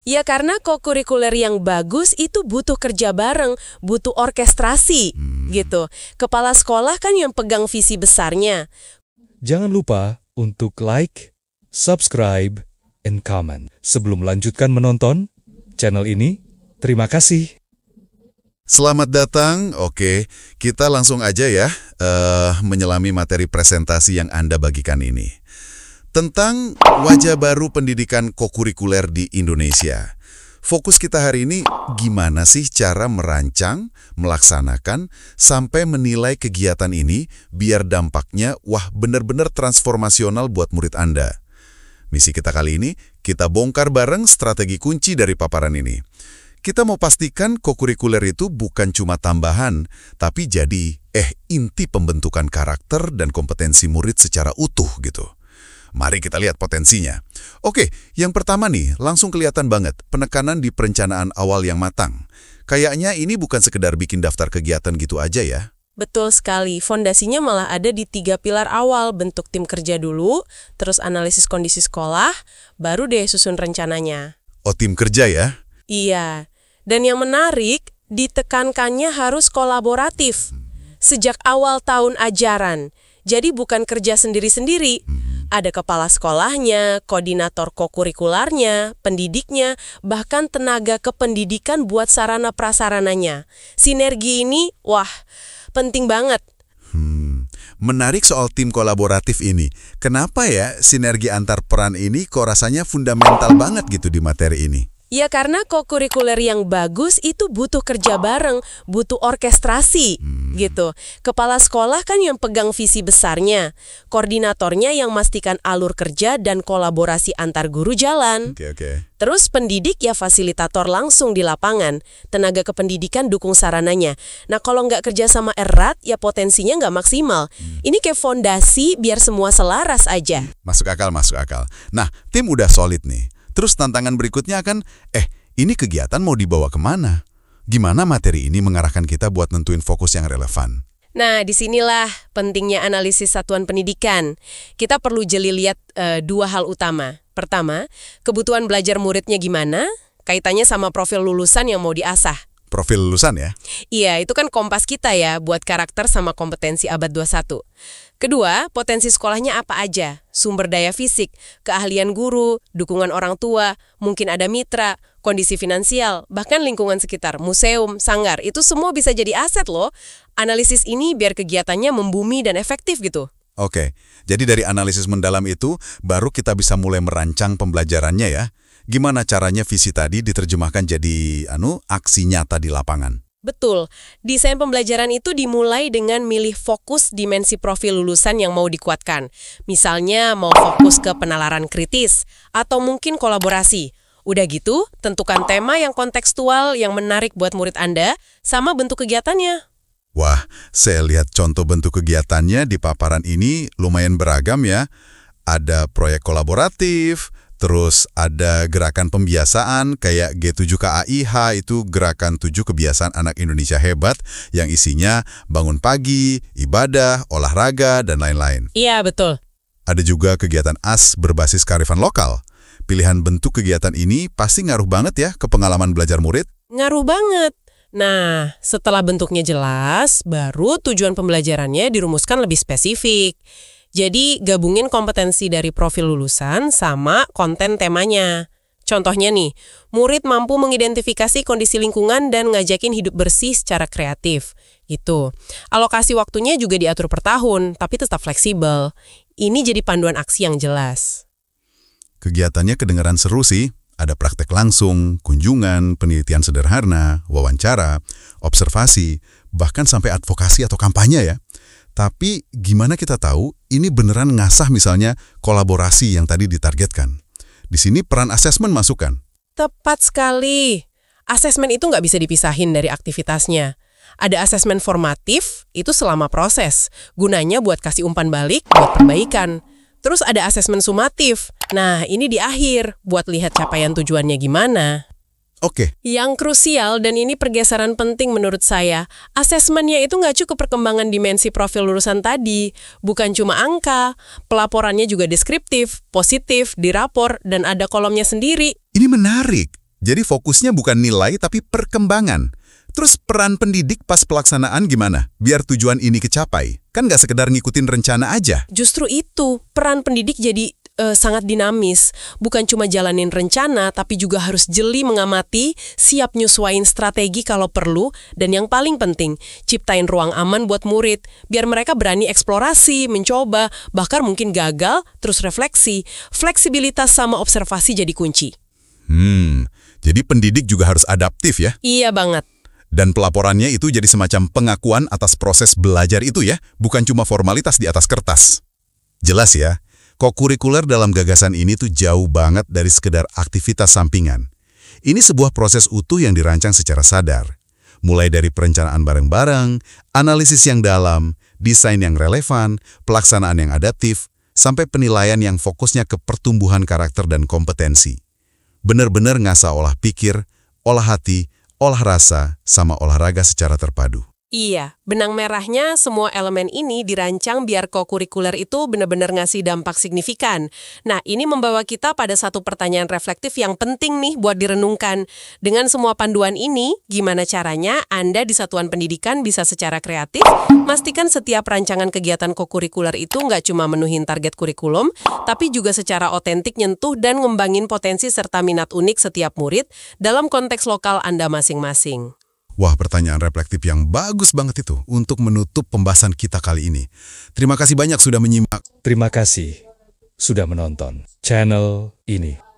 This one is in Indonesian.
Ya karena kokurikuler yang bagus itu butuh kerja bareng, butuh orkestrasi, gitu. Kepala sekolah kan yang pegang visi besarnya. Jangan lupa untuk like, subscribe, and comment. Sebelum lanjutkan menonton channel ini, terima kasih. Selamat datang. Oke, kita langsung aja ya menyelami materi presentasi yang Anda bagikan ini. Tentang wajah baru pendidikan kokurikuler di Indonesia. Fokus kita hari ini gimana sih cara merancang, melaksanakan, sampai menilai kegiatan ini biar dampaknya benar-benar transformasional buat murid Anda. Misi kita kali ini, kita bongkar bareng strategi kunci dari paparan ini. Kita mau pastikan kokurikuler itu bukan cuma tambahan, tapi jadi inti pembentukan karakter dan kompetensi murid secara utuh gitu. Mari kita lihat potensinya. Oke, yang pertama nih, langsung kelihatan banget penekanan di perencanaan awal yang matang. Kayaknya ini bukan sekedar bikin daftar kegiatan gitu aja ya. Betul sekali, fondasinya malah ada di 3 pilar awal, bentuk tim kerja dulu, terus analisis kondisi sekolah, baru deh susun rencananya. Oh, tim kerja ya? Iya, dan yang menarik, ditekankannya harus kolaboratif. Sejak awal tahun ajaran, jadi bukan kerja sendiri-sendiri. Ada kepala sekolahnya, koordinator kokurikularnya, pendidiknya, bahkan tenaga kependidikan buat sarana prasarananya. Sinergi ini, penting banget. Menarik soal tim kolaboratif ini. Kenapa ya sinergi antar peran ini kok rasanya fundamental banget gitu di materi ini? Ya karena kokurikuler yang bagus itu butuh kerja bareng, butuh orkestrasi, gitu. Kepala sekolah kan yang pegang visi besarnya, koordinatornya yang memastikan alur kerja dan kolaborasi antar guru jalan. Oke. Terus pendidik ya fasilitator langsung di lapangan, tenaga kependidikan dukung sarananya. Nah kalau nggak kerja sama erat, ya potensinya nggak maksimal. Ini kayak fondasi biar semua selaras aja. Masuk akal. Nah, tim udah solid nih. Terus tantangan berikutnya kan, ini kegiatan mau dibawa kemana? Gimana materi ini mengarahkan kita buat nentuin fokus yang relevan? Nah, disinilah pentingnya analisis satuan pendidikan. Kita perlu jeli lihat 2 hal utama. Pertama, kebutuhan belajar muridnya gimana? Kaitannya sama profil lulusan yang mau diasah. Profil lulusan ya? Iya, itu kan kompas kita ya buat karakter sama kompetensi abad 21. Kedua, potensi sekolahnya apa aja? Sumber daya fisik, keahlian guru, dukungan orang tua, mungkin ada mitra, kondisi finansial, bahkan lingkungan sekitar, museum, sanggar, itu semua bisa jadi aset loh. Analisis ini biar kegiatannya membumi dan efektif gitu. Oke, jadi dari analisis mendalam itu, baru kita bisa mulai merancang pembelajarannya ya. Gimana caranya visi tadi diterjemahkan jadi aksi nyata di lapangan? Betul, desain pembelajaran itu dimulai dengan milih fokus dimensi profil lulusan yang mau dikuatkan. Misalnya mau fokus ke penalaran kritis, atau mungkin kolaborasi. Udah gitu, tentukan tema yang kontekstual yang menarik buat murid Anda, sama bentuk kegiatannya. Wah, saya lihat contoh bentuk kegiatannya di paparan ini lumayan beragam ya. Ada proyek kolaboratif, terus ada gerakan pembiasaan kayak G7KAIH, itu gerakan 7 kebiasaan anak Indonesia hebat yang isinya bangun pagi, ibadah, olahraga, dan lain-lain. Iya, betul. Ada juga kegiatan AS berbasis kearifan lokal. Pilihan bentuk kegiatan ini pasti ngaruh banget ya ke pengalaman belajar murid. Ngaruh banget. Nah, setelah bentuknya jelas, baru tujuan pembelajarannya dirumuskan lebih spesifik. Jadi, gabungin kompetensi dari profil lulusan sama konten temanya. Contohnya nih, murid mampu mengidentifikasi kondisi lingkungan dan ngajakin hidup bersih secara kreatif. Gitu. Alokasi waktunya juga diatur per tahun, tapi tetap fleksibel. Ini jadi panduan aksi yang jelas. Kegiatannya kedengaran seru sih. Ada praktek langsung, kunjungan, penelitian sederhana, wawancara, observasi, bahkan sampai advokasi atau kampanye ya. Tapi gimana kita tahu ini beneran ngasah misalnya kolaborasi yang tadi ditargetkan? Di sini peran asesmen masuk kan? Tepat sekali. Asesmen itu nggak bisa dipisahin dari aktivitasnya. Ada asesmen formatif, itu selama proses. Gunanya buat kasih umpan balik, buat perbaikan. Terus ada asesmen sumatif. Nah, ini di akhir, buat lihat capaian tujuannya gimana. Oke. Yang krusial, dan ini pergeseran penting menurut saya, asesmennya itu nggak cukup perkembangan dimensi profil lulusan tadi. Bukan cuma angka, pelaporannya juga deskriptif, positif, dirapor, dan ada kolomnya sendiri. Ini menarik. Jadi fokusnya bukan nilai tapi perkembangan. Terus peran pendidik pas pelaksanaan gimana? Biar tujuan ini kecapai. Kan nggak sekedar ngikutin rencana aja. Justru itu, peran pendidik jadi sangat dinamis. Bukan cuma jalanin rencana, tapi juga harus jeli mengamati, siap nyesuaiin strategi kalau perlu, dan yang paling penting, ciptain ruang aman buat murid, biar mereka berani eksplorasi, mencoba, bahkan mungkin gagal, terus refleksi. Fleksibilitas sama observasi jadi kunci. Jadi pendidik juga harus adaptif ya? Iya banget. Dan pelaporannya itu jadi semacam pengakuan atas proses belajar itu ya, bukan cuma formalitas di atas kertas. Jelas ya, kokurikuler dalam gagasan ini tuh jauh banget dari sekedar aktivitas sampingan. Ini sebuah proses utuh yang dirancang secara sadar. Mulai dari perencanaan bareng-bareng, analisis yang dalam, desain yang relevan, pelaksanaan yang adaptif, sampai penilaian yang fokusnya ke pertumbuhan karakter dan kompetensi. Benar-benar ngasah olah pikir, olah hati, olah rasa, sama olahraga secara terpadu. Iya, benang merahnya semua elemen ini dirancang biar kokurikuler itu benar-benar ngasih dampak signifikan. Nah, ini membawa kita pada satu pertanyaan reflektif yang penting nih buat direnungkan. Dengan semua panduan ini, gimana caranya Anda di satuan pendidikan bisa secara kreatif pastikan setiap rancangan kegiatan kokurikuler itu nggak cuma menuhin target kurikulum, tapi juga secara otentik nyentuh dan ngembangin potensi serta minat unik setiap murid dalam konteks lokal Anda masing-masing. Wah, pertanyaan reflektif yang bagus banget itu untuk menutup pembahasan kita kali ini. Terima kasih banyak sudah menyimak. Terima kasih sudah menonton channel ini.